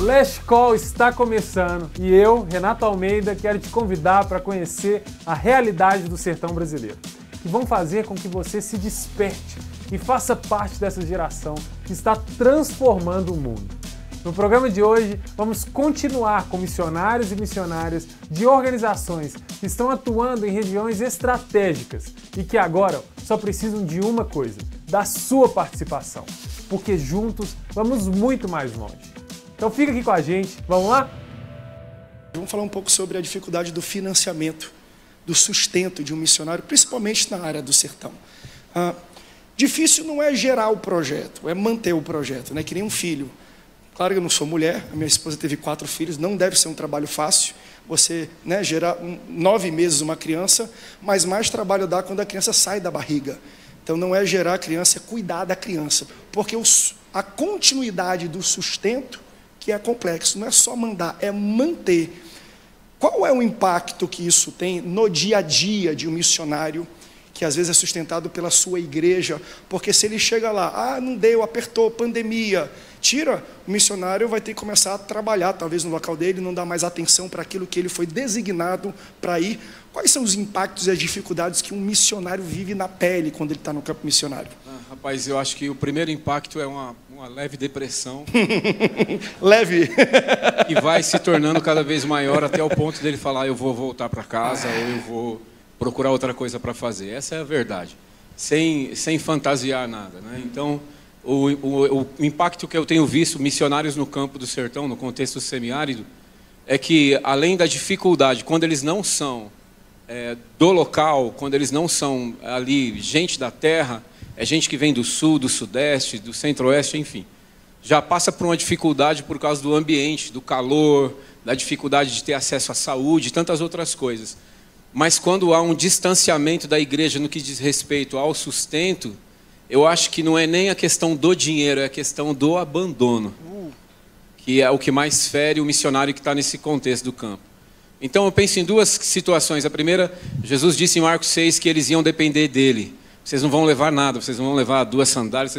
Last Call está começando e eu, Renato Almeida, quero te convidar para conhecer a realidade do sertão brasileiro, que vão fazer com que você se desperte e faça parte dessa geração que está transformando o mundo. No programa de hoje, vamos continuar com missionários e missionárias de organizações que estão atuando em regiões estratégicas e que agora só precisam de uma coisa, da sua participação, porque juntos vamos muito mais longe. Então fica aqui com a gente, vamos lá? Vamos falar um pouco sobre a dificuldade do financiamento, do sustento de um missionário, principalmente na área do sertão. Difícil não é gerar o projeto, é manter o projeto, né? Que nem um filho. Claro que eu não sou mulher, a minha esposa teve 4 filhos, não deve ser um trabalho fácil. Você, né, gerar 9 meses uma criança, mas mais trabalho dá quando a criança sai da barriga. Então não é gerar a criança, é cuidar da criança. Porque a continuidade do sustento que é complexo, não é só mandar, é manter. Qual é o impacto que isso tem no dia a dia de um missionário, que às vezes é sustentado pela sua igreja? Porque se ele chega lá, não deu, apertou, pandemia, tira, o missionário vai ter que começar a trabalhar, talvez no local dele, não dar mais atenção para aquilo que ele foi designado para ir. Quais são os impactos e as dificuldades que um missionário vive na pele quando ele está no campo missionário? Rapaz, eu acho que o primeiro impacto é uma leve depressão. Leve. E vai se tornando cada vez maior até o ponto dele falar, eu vou voltar para casa ou eu vou procurar outra coisa para fazer. Essa é a verdade, sem fantasiar nada, né? Então, o impacto que eu tenho visto missionários no campo do sertão, no contexto semiárido, é que, além da dificuldade, quando eles não são do local, quando eles não são ali gente da terra, é gente que vem do sul, do sudeste, do centro-oeste, enfim, já passa por uma dificuldade por causa do ambiente, do calor, da dificuldade de ter acesso à saúde e tantas outras coisas. Mas quando há um distanciamento da igreja no que diz respeito ao sustento, eu acho que não é nem a questão do dinheiro, é a questão do abandono, que é o que mais fere o missionário que está nesse contexto do campo. Então eu penso em 2 situações. A primeira, Jesus disse em Marcos 6 que eles iam depender dele. Vocês não vão levar nada, vocês não vão levar 2 sandálias,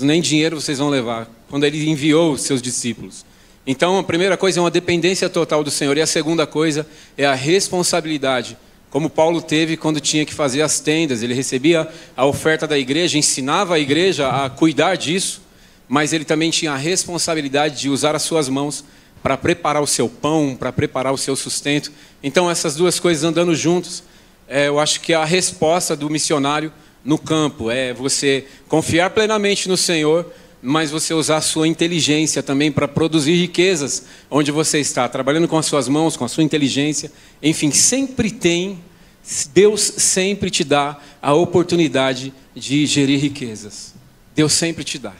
nem dinheiro vocês vão levar, quando ele enviou os seus discípulos. Então a primeira coisa é uma dependência total do Senhor, e a segunda coisa é a responsabilidade, como Paulo teve quando tinha que fazer as tendas. Ele recebia a oferta da igreja, ensinava a igreja a cuidar disso, mas ele também tinha a responsabilidade de usar as suas mãos para preparar o seu pão, para preparar o seu sustento. Então essas 2 coisas andando juntos, eu acho que a resposta do missionário no campo é você confiar plenamente no Senhor, mas você usar a sua inteligência também para produzir riquezas onde você está, trabalhando com as suas mãos, com a sua inteligência. Enfim, Deus sempre te dá a oportunidade de gerir riquezas. Deus sempre te dá.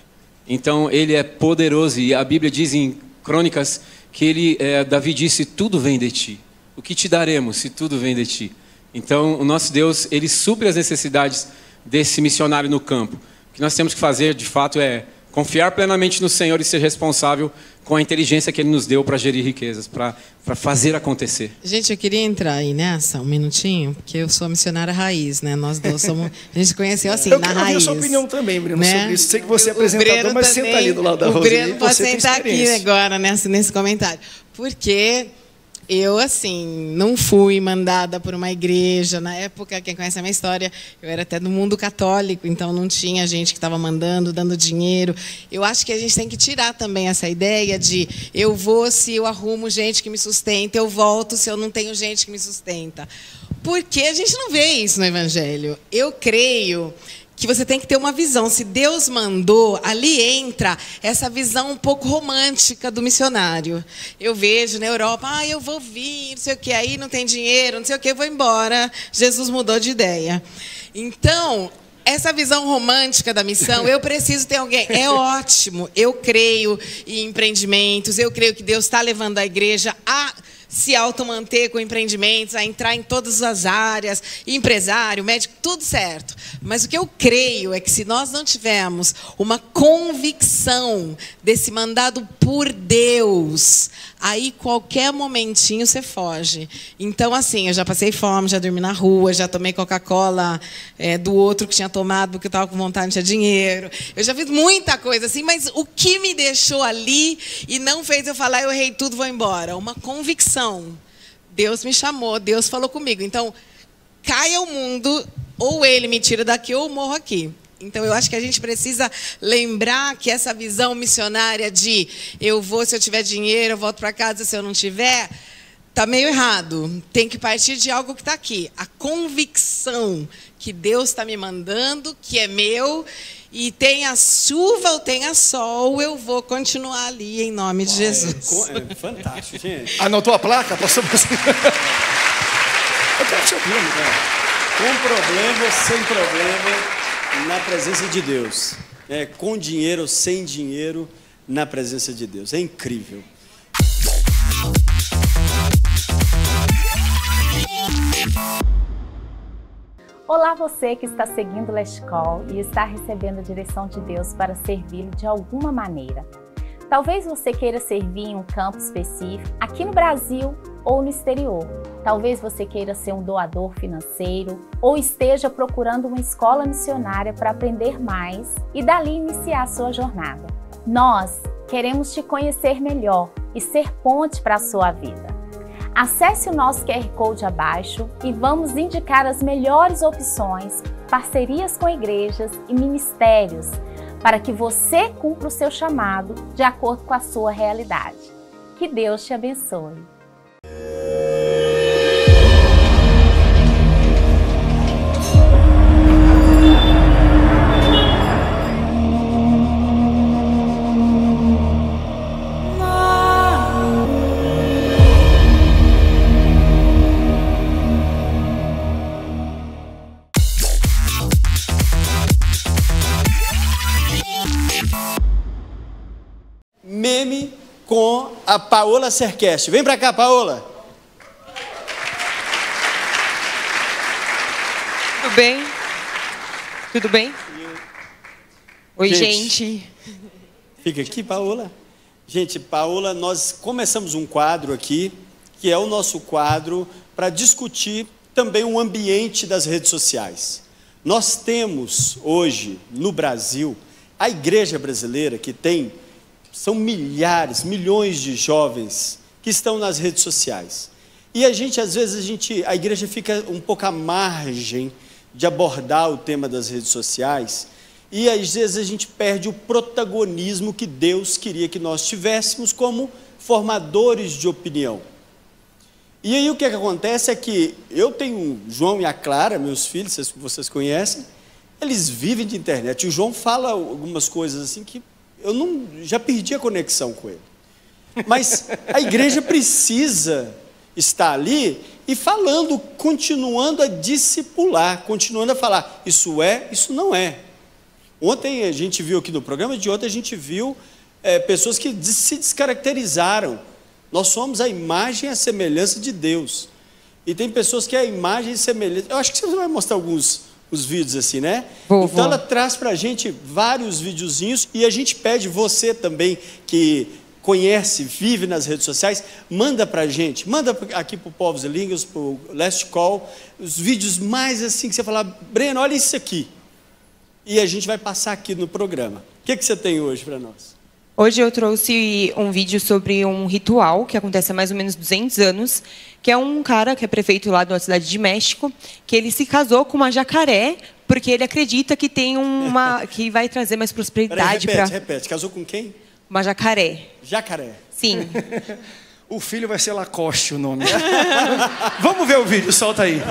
Então, Ele é poderoso, e a Bíblia diz em Crônicas que Davi disse, tudo vem de ti. O que te daremos se tudo vem de ti? Então, o nosso Deus, Ele supre as necessidades desse missionário no campo. O que nós temos que fazer, de fato, é confiar plenamente no Senhor e ser responsável com a inteligência que Ele nos deu para gerir riquezas, para fazer acontecer. Gente, eu queria entrar aí nessa, um minutinho, porque eu sou a missionária raiz, né? Nós 2 somos... A gente conheceu assim, na raiz. Eu quero a sua opinião também, Breno, né? Sobre isso. Sei que você é apresentador, mas também, senta ali do lado da Roseli. O Breno pode sentar aqui agora, nesse comentário. Porque... eu, assim, não fui mandada por uma igreja. Na época, quem conhece a minha história, eu era até do mundo católico, então não tinha gente que estava mandando, dando dinheiro. Eu acho que a gente tem que tirar também essa ideia de eu vou se eu arrumo gente que me sustenta, eu volto se eu não tenho gente que me sustenta. Porque a gente não vê isso no Evangelho. Eu creio que você tem que ter uma visão. Se Deus mandou, ali entra essa visão um pouco romântica do missionário. Eu vejo na Europa, eu vou vir, não sei o que, aí não tem dinheiro, não sei o que, eu vou embora. Jesus mudou de ideia. Então, essa visão romântica da missão, eu preciso ter alguém. É ótimo, eu creio em empreendimentos, eu creio que Deus está levando a igreja a se automanter com empreendimentos, a entrar em todas as áreas, empresário, médico, tudo certo. Mas o que eu creio é que se nós não tivermos uma convicção desse mandado por Deus, aí qualquer momentinho você foge. Então, assim, eu já passei fome, já dormi na rua, já tomei Coca-Cola do outro que tinha tomado porque eu estava com vontade, não tinha dinheiro. Eu já fiz muita coisa assim, mas o que me deixou ali e não fez eu falar, eu errei tudo, vou embora? Uma convicção. Deus me chamou, Deus falou comigo. Então, caia o mundo, ou ele me tira daqui, ou eu morro aqui. Então, eu acho que a gente precisa lembrar que essa visão missionária de eu vou, se eu tiver dinheiro, eu volto para casa, se eu não tiver, está meio errado. Tem que partir de algo que está aqui. A convicção que Deus está me mandando, que é meu, e tenha chuva ou tenha sol, eu vou continuar ali em nome de Jesus. É fantástico, gente. Anotou a placa? Passou por cima. Eu quero te ouvir, com problema, sem problema, na presença de Deus. Com dinheiro, sem dinheiro, na presença de Deus. É incrível. Olá, você que está seguindo o Last Call e está recebendo a direção de Deus para servi-lo de alguma maneira. Talvez você queira servir em um campo específico, aqui no Brasil ou no exterior. Talvez você queira ser um doador financeiro ou esteja procurando uma escola missionária para aprender mais e dali iniciar a sua jornada. Nós queremos te conhecer melhor e ser ponte para a sua vida. Acesse o nosso QR Code abaixo e vamos indicar as melhores opções, parcerias com igrejas e ministérios para que você cumpra o seu chamado de acordo com a sua realidade. Que Deus te abençoe. Meme com a Paola Serqueste. Vem pra cá, Paola. Tudo bem? Tudo bem? Oi, gente. Fica aqui, Paola. Gente, Paola, nós começamos um quadro aqui, que é o nosso quadro para discutir também o ambiente das redes sociais. Nós temos hoje, no Brasil, a igreja brasileira que são milhares, milhões de jovens que estão nas redes sociais. E às vezes, a igreja fica um pouco à margem de abordar o tema das redes sociais, e às vezes a gente perde o protagonismo que Deus queria que nós tivéssemos como formadores de opinião. E aí o que acontece é que eu tenho o João e a Clara, meus filhos, vocês conhecem, eles vivem de internet. O João fala algumas coisas assim que já perdi a conexão com ele. Mas a igreja precisa estar ali e falando, continuando a discipular, continuando a falar, isso é, isso não é. Ontem a gente viu aqui no programa, de ontem a gente viu pessoas que se descaracterizaram. Nós somos a imagem e a semelhança de Deus. E tem pessoas que é a imagem e semelhança. Eu acho que você vai mostrar os vídeos assim, né? Então ela traz para a gente vários videozinhos e a gente pede você também que conhece, vive nas redes sociais, manda para a gente, manda aqui para o Povos e Línguas, para o Last Call, os vídeos mais assim que você fala, Breno, olha isso aqui. E a gente vai passar aqui no programa. O que você tem hoje para nós? Hoje eu trouxe um vídeo sobre um ritual que acontece há mais ou menos 200 anos, que é um cara que é prefeito lá da cidade de México, que ele se casou com uma jacaré, porque ele acredita que tem que vai trazer mais prosperidade. Repete. Casou com quem? Uma jacaré. Jacaré. Sim. O filho vai ser Lacoste o nome. Vamos ver o vídeo, solta aí.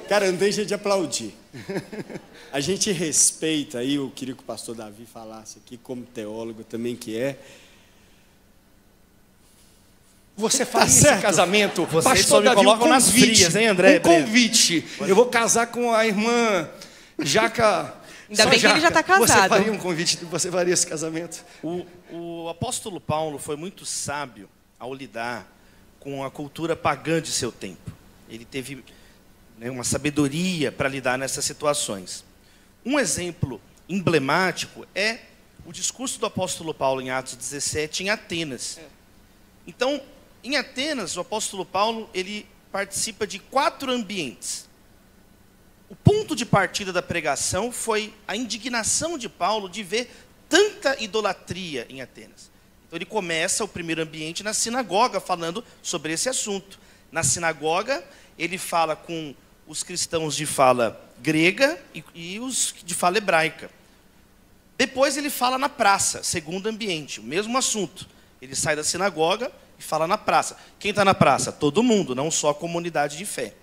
Cara, não deixa de aplaudir. A gente respeita, aí eu queria que o pastor Davi falasse aqui, como teólogo também que é. Você faz esse casamento, Vocês só me colocam nas frias, hein, André? Um convite. Eu vou casar com a irmã Jaca. Ainda bem que ele já está casado. Você faria um convite, você faria esse casamento? O apóstolo Paulo foi muito sábio ao lidar com a cultura pagã de seu tempo. Ele teve, né, uma sabedoria para lidar nessas situações. Um exemplo emblemático é o discurso do apóstolo Paulo em Atos 17, em Atenas. Então, em Atenas, o apóstolo Paulo ele participa de 4 ambientes. O ponto de partida da pregação foi a indignação de Paulo de ver tanta idolatria em Atenas. Então ele começa o primeiro ambiente na sinagoga, falando sobre esse assunto. Na sinagoga, ele fala com os cristãos de fala grega e os de fala hebraica. Depois ele fala na praça, segundo ambiente, o mesmo assunto. Ele sai da sinagoga e fala na praça. Quem está na praça? Todo mundo, não só a comunidade de fé.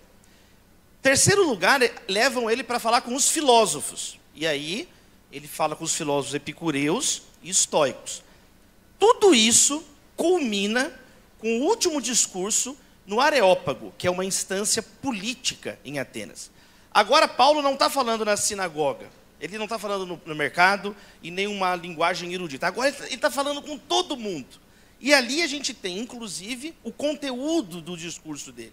Terceiro lugar, levam ele para falar com os filósofos. E aí, ele fala com os filósofos epicureus e estoicos. Tudo isso culmina com o último discurso no Areópago, que é uma instância política em Atenas. Agora, Paulo não está falando na sinagoga. Ele não está falando no mercado e nem uma linguagem erudita. Agora, ele está falando com todo mundo. E ali a gente tem, inclusive, o conteúdo do discurso dele.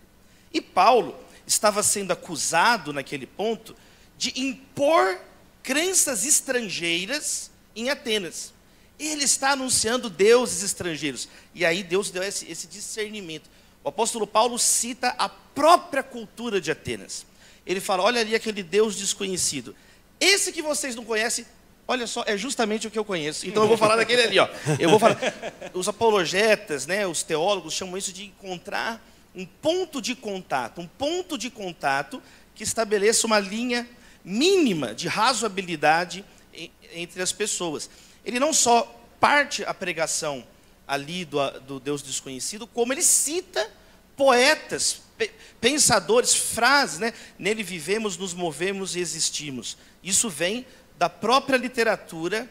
E Paulo estava sendo acusado, naquele ponto, de impor crenças estrangeiras em Atenas. Ele está anunciando deuses estrangeiros. E aí Deus deu esse discernimento. O apóstolo Paulo cita a própria cultura de Atenas. Ele fala, olha ali aquele Deus desconhecido. Esse que vocês não conhecem, olha só, é justamente o que eu conheço. Então eu vou falar daquele ali, ó. Eu vou falar. Os apologetas, né, os teólogos chamam isso de encontrar um ponto de contato que estabeleça uma linha mínima de razoabilidade entre as pessoas. Ele não só parte a pregação ali do Deus desconhecido, como ele cita poetas, pensadores, frases, né? Nele vivemos, nos movemos e existimos. Isso vem da própria literatura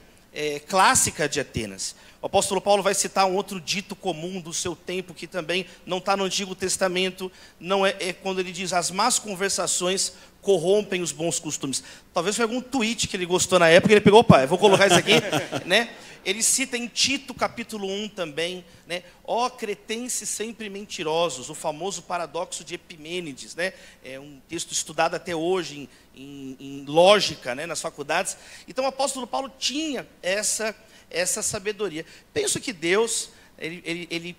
clássica de Atenas. O apóstolo Paulo vai citar um outro dito comum do seu tempo, que também não está no Antigo Testamento, não é quando ele diz, as más conversações corrompem os bons costumes. Talvez foi algum tweet que ele gostou na época, ele pegou, opa, eu vou colocar isso aqui, né? Ele cita em Tito, capítulo 1 também, né? Ó cretenses sempre mentirosos, o famoso paradoxo de Epimênides, né? É um texto estudado até hoje em lógica, né? Nas faculdades. Então o apóstolo Paulo tinha essa sabedoria. Penso que Deus,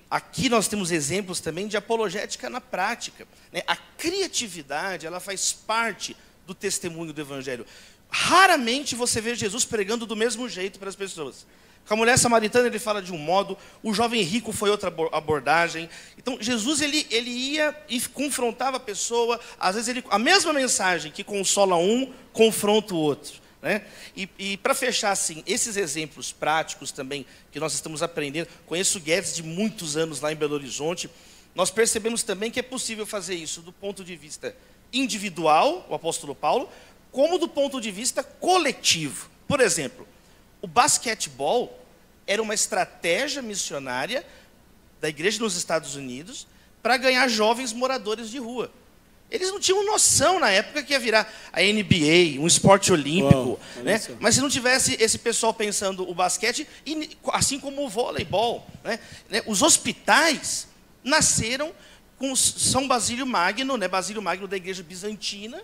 aqui nós temos exemplos também de apologética na prática, né? A criatividade, ela faz parte do testemunho do Evangelho. Raramente você vê Jesus pregando do mesmo jeito para as pessoas. Com a mulher samaritana ele fala de um modo, o jovem rico foi outra abordagem. Então Jesus ele ia e confrontava a pessoa, às vezes a mesma mensagem que consola um, confronta o outro, né? E para fechar assim, esses exemplos práticos também que nós estamos aprendendo, conheço o Guedes de muitos anos lá em Belo Horizonte, nós percebemos também que é possível fazer isso do ponto de vista individual, o apóstolo Paulo, como do ponto de vista coletivo. Por exemplo, o basquetebol era uma estratégia missionária da igreja nos Estados Unidos para ganhar jovens moradores de rua. Eles não tinham noção na época que ia virar a NBA, um esporte olímpico, né? Mas se não tivesse esse pessoal pensando o basquete, assim como o voleibol, né? Os hospitais nasceram com São Basílio Magno, né? Basílio Magno da igreja bizantina,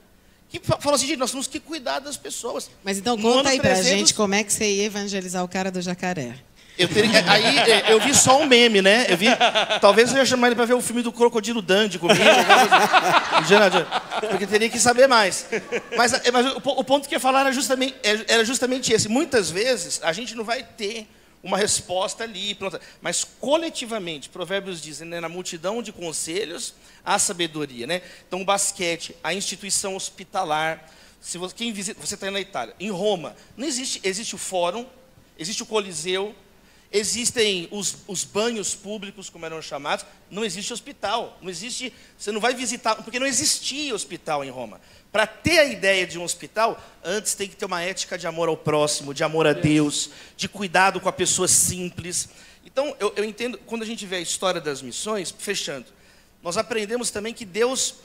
que falou assim, gente, nós temos que cuidar das pessoas. Mas então conta aí pra gente como é que você ia evangelizar o cara do jacaré. Eu vi só um meme, né? Talvez eu ia chamar ele para ver o filme do Crocodilo Dundee comigo. Porque teria que saber mais. Mas o ponto que eu ia falar era justamente esse. Muitas vezes a gente não vai ter uma resposta ali, pronto. Mas coletivamente, Provérbios dizem, né, na multidão de conselhos, há sabedoria, né? Então o basquete, a instituição hospitalar, você está na Itália, em Roma, não existe o fórum, existe o Coliseu, existem os banhos públicos, como eram chamados, não existe hospital, não existe, você não vai visitar, porque não existia hospital em Roma. Para ter a ideia de um hospital, antes tem que ter uma ética de amor ao próximo, de amor a Deus, de cuidado com a pessoa simples. Então, eu entendo, quando a gente vê a história das missões, fechando, nós aprendemos também que Deus,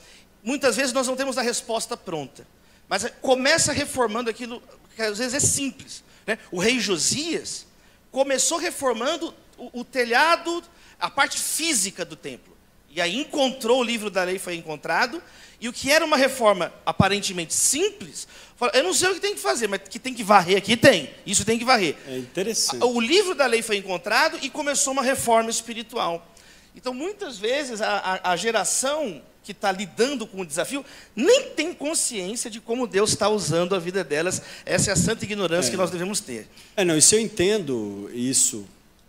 muitas vezes nós não temos a resposta pronta, mas começa reformando aquilo que às vezes é simples, né? O rei Josias começou reformando o telhado, a parte física do templo. E aí encontrou o livro da lei, foi encontrado, e o que era uma reforma aparentemente simples, falou, eu não sei o que tem que fazer, mas que tem que varrer aqui, tem. Isso tem que varrer. É interessante. O livro da lei foi encontrado e começou uma reforma espiritual. Então, muitas vezes, a geração que está lidando com o desafio nem tem consciência de como Deus está usando a vida delas. Essa é a santa ignorância que nós devemos ter. Não, e se eu entendo isso,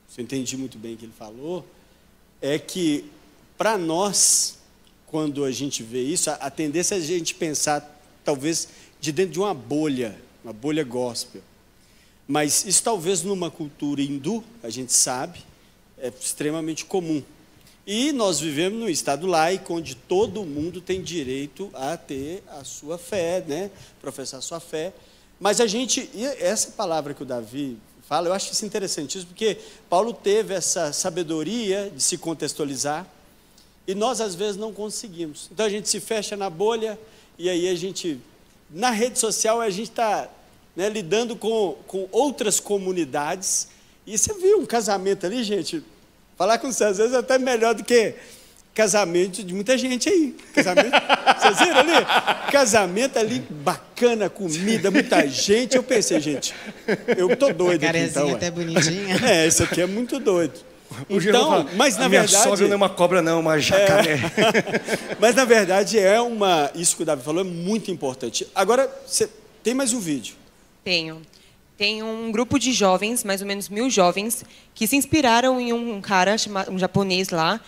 se eu entendi muito bem o que ele falou, é que, para nós, quando a gente vê isso, a tendência é a gente pensar, talvez, de dentro de uma bolha gospel. Mas isso, talvez, numa cultura hindu, a gente sabe, é extremamente comum. E nós vivemos num estado laico, onde todo mundo tem direito a ter a sua fé, né? Professar a sua fé. Mas e essa palavra que o Davi fala, eu acho isso interessantíssimo, porque Paulo teve essa sabedoria de se contextualizar, e nós, às vezes, não conseguimos. Então, a gente se fecha na bolha, e aí a gente, na rede social, a gente está, né, lidando com outras comunidades. E você viu um casamento ali, gente... Falar com você, às vezes, é até melhor do que casamento de muita gente aí. Casamento, vocês viram ali? Casamento ali, bacana, comida, muita gente. Eu pensei, gente, eu estou doido aqui, então. Até bonitinha. Isso aqui é muito doido. Então, mas na verdade... Minha sogra não é uma cobra, não, uma jacaré. Mas, na verdade, isso que o Davi falou é muito importante. Agora, tem mais um vídeo. Tenho. Tem um grupo de jovens, mais ou menos 1000 jovens, que se inspiraram em um cara, um japonês lá,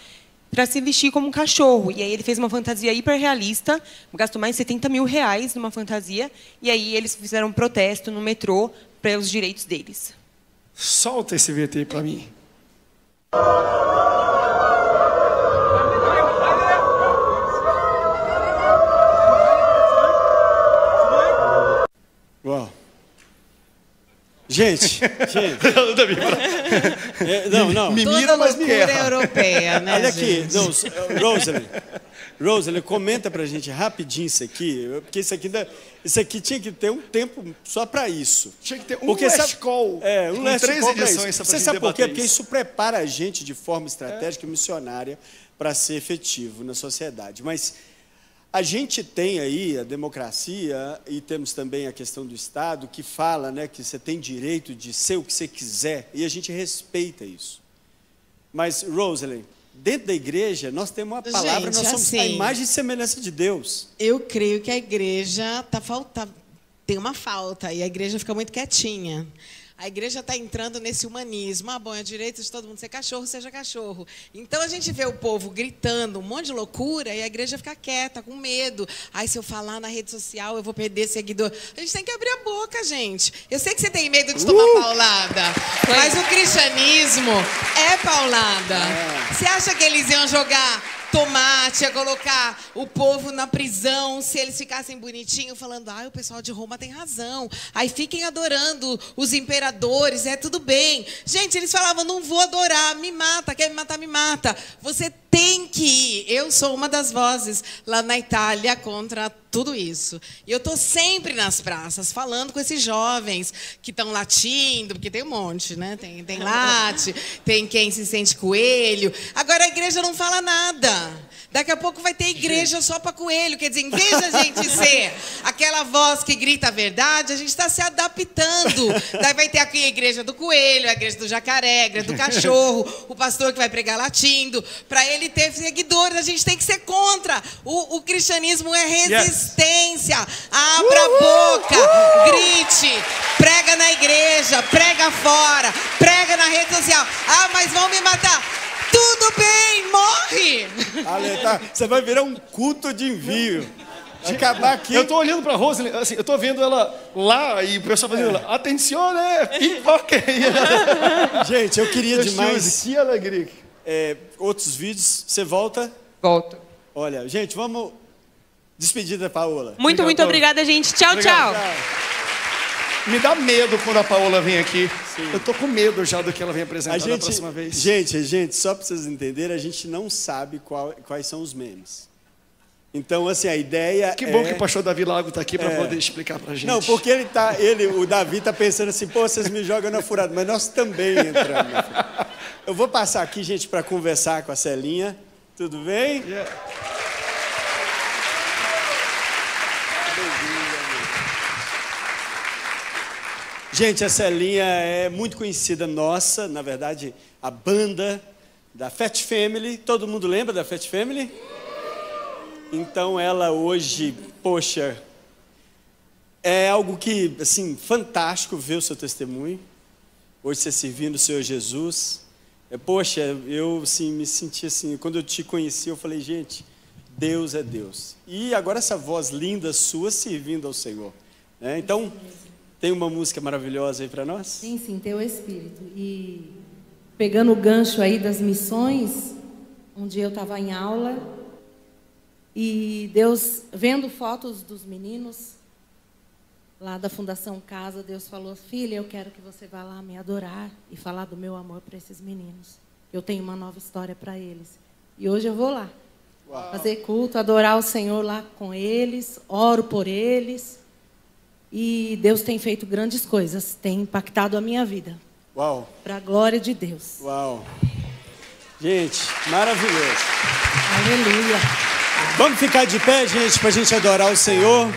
para se vestir como um cachorro. E aí ele fez uma fantasia hiperrealista, gastou mais de 70 mil reais numa fantasia, e aí eles fizeram um protesto no metrô para os direitos deles. Solta esse VT para mim. Uau. Gente. Não. Me mira, mas me erra. Europeia, né, olha aqui, gente? Rosalie, comenta pra gente rapidinho isso aqui, porque isso aqui tinha que ter um tempo só para isso. Tinha que ter um last call. Um last 3 call edições. Você sabe por quê? Porque isso prepara a gente de forma estratégica e missionária para ser efetivo na sociedade. Mas a gente tem aí a democracia e temos também a questão do Estado que fala, né, que você tem direito de ser o que você quiser, e a gente respeita isso. Mas, Rosalie, dentro da igreja, nós temos uma palavra, nós somos a imagem e semelhança de Deus. Eu creio que a igreja tem uma falta, e a igreja fica muito quietinha. A igreja está entrando nesse humanismo. Bom, é direito de todo mundo ser cachorro, seja cachorro. Então, a gente vê o povo gritando um monte de loucura e a igreja fica quieta, com medo. Se eu falar na rede social, eu vou perder seguidor. A gente tem que abrir a boca, gente. Eu sei que você tem medo de tomar paulada, mas o cristianismo é paulada. Você acha que eles iam jogar tomate, ia colocar o povo na prisão se eles ficassem bonitinhos, falando, o pessoal de Roma tem razão, aí fiquem adorando os imperadores, tudo bem. Gente, eles falavam, não vou adorar, me mata, quer me matar, me mata. Você tem que ir. Eu sou uma das vozes lá na Itália contra tudo isso. E eu estou sempre nas praças, falando com esses jovens que estão latindo, porque tem um monte, né? Tem late, tem quem se sente coelho. Agora a igreja não fala nada. Daqui a pouco vai ter igreja só para coelho. Quer dizer, em vez de a gente ser aquela voz que grita a verdade, a gente está se adaptando. Daí vai ter aqui a igreja do coelho, a igreja do jacaré, a igreja do cachorro, o pastor que vai pregar latindo. Para ele ter seguidores, a gente tem que ser contra. O cristianismo é resistência. Abra a boca, grite, prega na igreja, prega fora, prega na rede social. Mas vão me matar. Tudo bem, morre! Você vai virar um culto de envio. acabar aqui. Eu tô olhando pra Rosalind, assim, eu tô vendo ela lá e o pessoal fazendo ela, atenção, né? Pipoca aí. Gente, eu queria demais. Que alegria. Outros vídeos, você volta? Volto. Olha, gente, vamos... Despedida, Paola. Muito obrigada, gente. Tchau, tchau. Me dá medo quando a Paola vem aqui. Sim. Eu tô com medo já do que ela vem apresentar da próxima vez. Gente, só para vocês entenderem, a gente não sabe quais são os memes. Então, assim, a ideia Que bom que o pastor Davi Lago tá aqui para poder explicar pra gente. Não, porque o Davi tá pensando assim, pô, vocês me jogam na furada, mas nós também entramos. Eu vou passar aqui, gente, para conversar com a Celinha. Tudo bem? Yeah. Gente, a Celinha é muito conhecida nossa, na verdade, a banda da Fat Family. Todo mundo lembra da Fat Family? Então ela hoje, poxa, é algo que, assim, fantástico ver o seu testemunho. Hoje você servindo o Senhor Jesus. Poxa, eu assim, me senti assim, quando eu te conheci, eu falei, gente, Deus é Deus. E agora essa voz linda sua servindo ao Senhor. Então... Tem uma música maravilhosa aí para nós? Sim, Teu Espírito. E pegando o gancho aí das missões, um dia eu estava em aula e Deus, vendo fotos dos meninos lá da Fundação Casa, Deus falou, filha, eu quero que você vá lá me adorar e falar do meu amor para esses meninos. Eu tenho uma nova história para eles. E hoje eu vou lá. Uau. Fazer culto, adorar o Senhor lá com eles, oro por eles. E Deus tem feito grandes coisas, tem impactado a minha vida. Uau! Para a glória de Deus. Uau! Gente, maravilhoso. Aleluia. Vamos ficar de pé, gente, para a gente adorar o Senhor.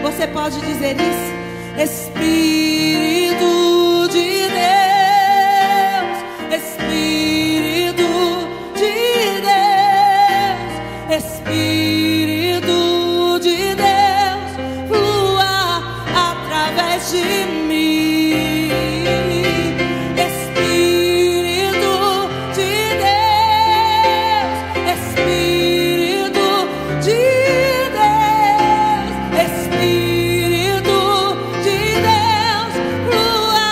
Você pode dizer isso? Espírito de Deus. através de mim. Espírito de Deus, Espírito de Deus, Espírito de Deus, flua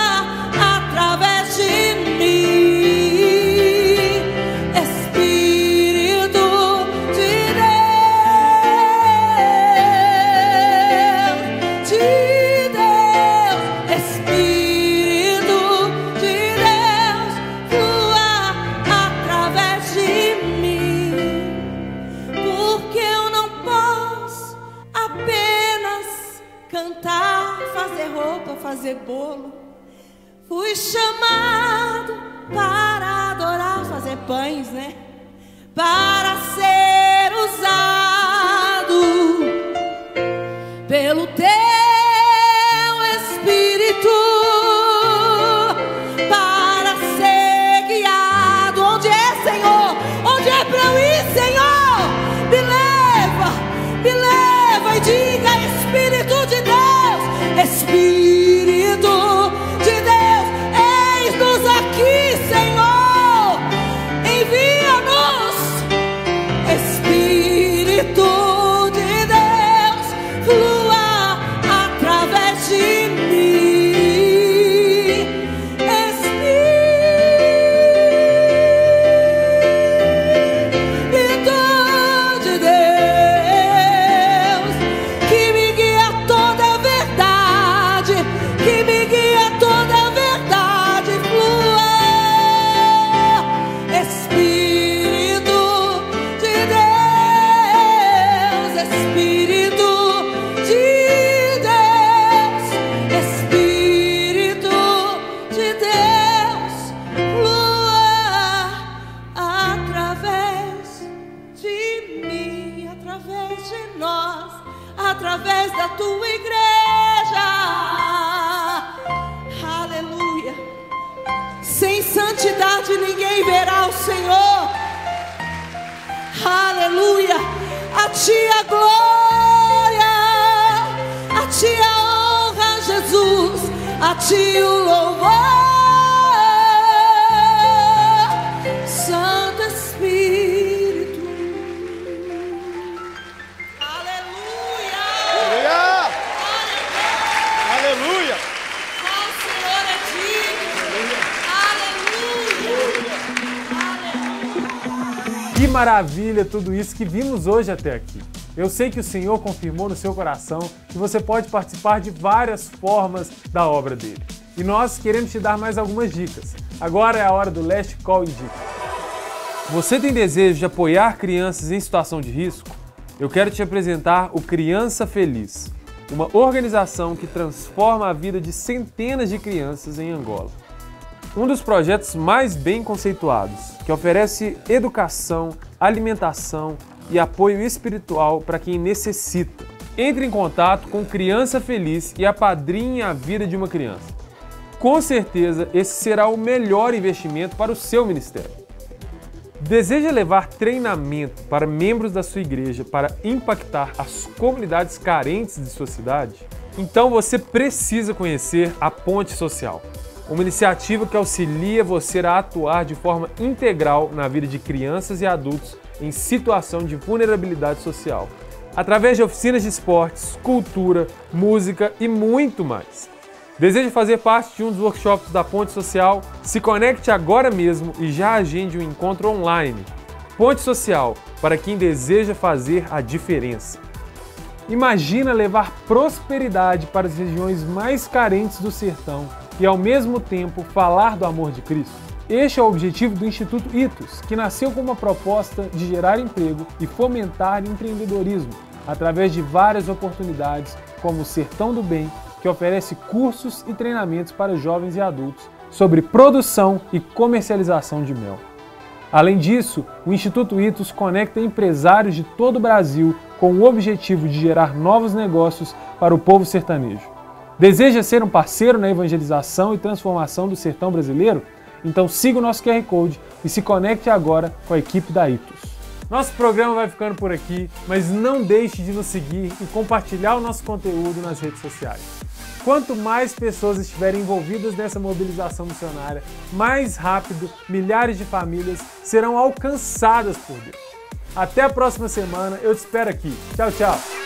através de mim. Espírito de Deus, Espírito de Deus, flua através de mim. Porque eu não posso apenas cantar, fazer roupa, fazer bolo. Fui chamado para adorar, fazer pães, né? Para ser usado pelo teu Espírito, para ser guiado. Onde é, Senhor? Onde é para eu ir, Senhor? Me leva e diga: Espírito de Deus, Espírito de Deus, eis-nos aqui, Senhor, envia-nos. Espírito de Deus, flua através de mim. Espírito de Deus, que me guia a toda a verdade, que me guia a toda a verdade, flua. Espírito de Deus, Espírito de Deus, Espírito de Deus, flua através de mim, através de nós, através da tua igreja. Aleluia. Sem santidade ninguém verá o Senhor. Aleluia. A ti a glória, a ti a honra, Jesus, a ti o louvor. Santo Espírito. Aleluia. Aleluia! Ao Senhor é digno. Aleluia. Que maravilha tudo isso que vimos hoje até aqui. Eu sei que o Senhor confirmou no seu coração que você pode participar de várias formas da obra dele. E nós queremos te dar mais algumas dicas. Agora é a hora do Last Call Indica. Você tem desejo de apoiar crianças em situação de risco? Eu quero te apresentar o Criança Feliz, uma organização que transforma a vida de centenas de crianças em Angola. Um dos projetos mais bem conceituados, que oferece educação, alimentação e apoio espiritual para quem necessita. Entre em contato com Criança Feliz e apadrinhe a vida de uma criança. Com certeza, esse será o melhor investimento para o seu ministério. Deseja levar treinamento para membros da sua igreja para impactar as comunidades carentes de sua cidade? Então você precisa conhecer a Ponte Social, uma iniciativa que auxilia você a atuar de forma integral na vida de crianças e adultos em situação de vulnerabilidade social, através de oficinas de esportes, cultura, música e muito mais. Deseja fazer parte de um dos workshops da Ponte Social? Se conecte agora mesmo e já agende um encontro online. Ponte Social, para quem deseja fazer a diferença. Imagina levar prosperidade para as regiões mais carentes do sertão e, ao mesmo tempo, falar do amor de Cristo. Este é o objetivo do Instituto Itos, que nasceu com uma proposta de gerar emprego e fomentar empreendedorismo, através de várias oportunidades, como o Sertão do Bem, que oferece cursos e treinamentos para jovens e adultos sobre produção e comercialização de mel. Além disso, o Instituto Itos conecta empresários de todo o Brasil com o objetivo de gerar novos negócios para o povo sertanejo. Deseja ser um parceiro na evangelização e transformação do sertão brasileiro? Então siga o nosso QR Code e se conecte agora com a equipe da Itos. Nosso programa vai ficando por aqui, mas não deixe de nos seguir e compartilhar o nosso conteúdo nas redes sociais. Quanto mais pessoas estiverem envolvidas nessa mobilização missionária, mais rápido milhares de famílias serão alcançadas por Deus. Até a próxima semana, eu te espero aqui. Tchau, tchau!